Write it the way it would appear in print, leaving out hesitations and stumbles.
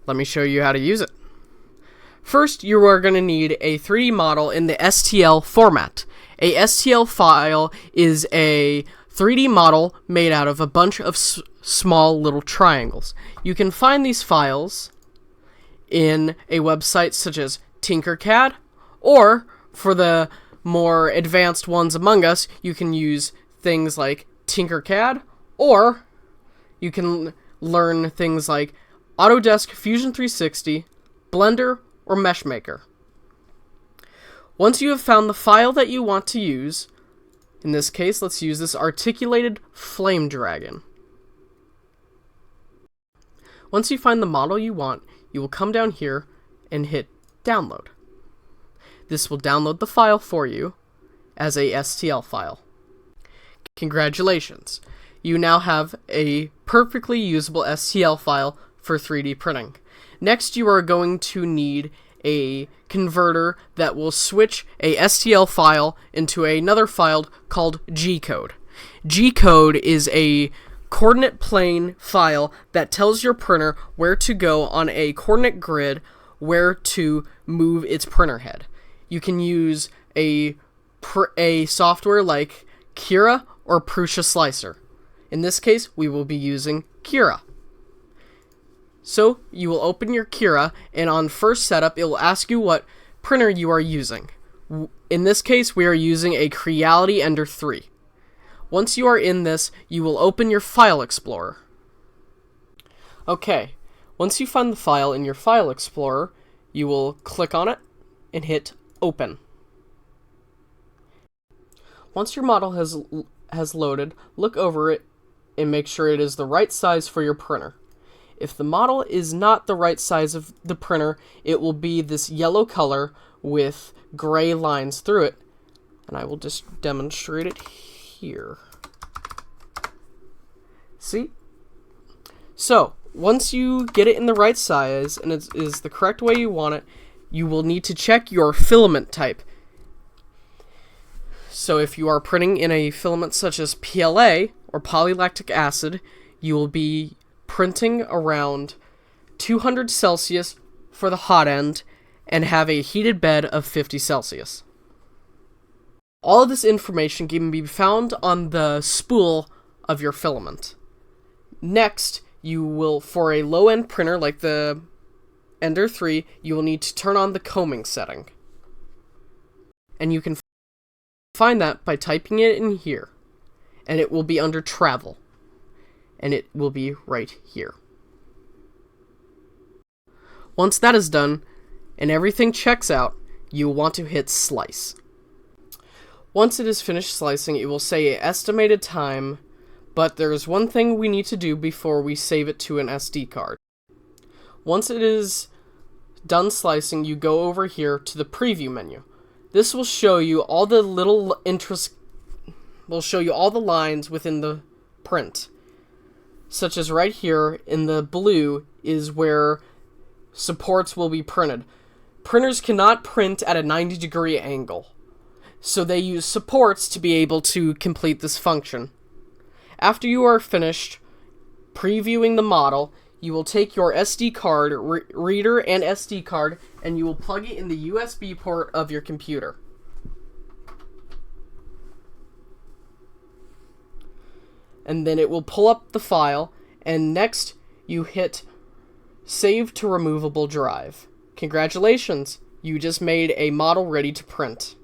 Let me show you how to use it. First, you are going to need a 3D model in the STL format. A STL file is a 3D model made out of a bunch of small little triangles. You can find these files in a website such as Tinkercad, or for the more advanced ones among us, you can use things like Tinkercad, or you can learn things like Autodesk Fusion 360, Blender, or Meshmaker. Once you have found the file that you want to use, in this case, let's use this articulated flame dragon. Once you find the model you want, you will come down here and hit download. This will download the file for you as a STL file. Congratulations! You now have a perfectly usable STL file for 3D printing. Next, you are going to need a converter that will switch a STL file into another file called G-code. G-code is a coordinate plane file that tells your printer where to go on a coordinate grid, where to move its printer head. You can use a software like Cura or Prusa Slicer. In this case, we will be using Cura. So, you will open your Cura, and on first setup, it will ask you what printer you are using. In this case, we are using a Creality Ender 3. Once you are in this, you will open your File Explorer. Okay, once you find the file in your File Explorer, you will click on it and hit Open. Once your model has loaded, look over it and make sure it is the right size for your printer. If the model is not the right size of the printer, it will be this yellow color with gray lines through it. And I will just demonstrate it here. See? So, once you get it in the right size and it is the correct way you want it, you will need to check your filament type. So if you are printing in a filament such as PLA or polylactic acid, you will be printing around 200 Celsius for the hot end and have a heated bed of 50 Celsius. All of this information can be found on the spool of your filament. Next, you will, for a low-end printer like the Ender 3, you will need to turn on the combing setting. And you can find that by typing it in here. And it will be under Travel. And it will be right here. Once that is done, and everything checks out, you will want to hit Slice. Once it is finished slicing, it will say estimated time, but there is one thing we need to do before we save it to an SD card. Once it is done slicing, you go over here to the preview menu. This will show you all the all the lines within the print. Such as right here in the blue is where supports will be printed. Printers cannot print at a 90-degree angle, so they use supports to be able to complete this function. After you are finished previewing the model, you will take your SD card reader and SD card, and you will plug it in the USB port of your computer. And then it will pull up the file, and next you hit Save to Removable Drive. Congratulations, you just made a model ready to print.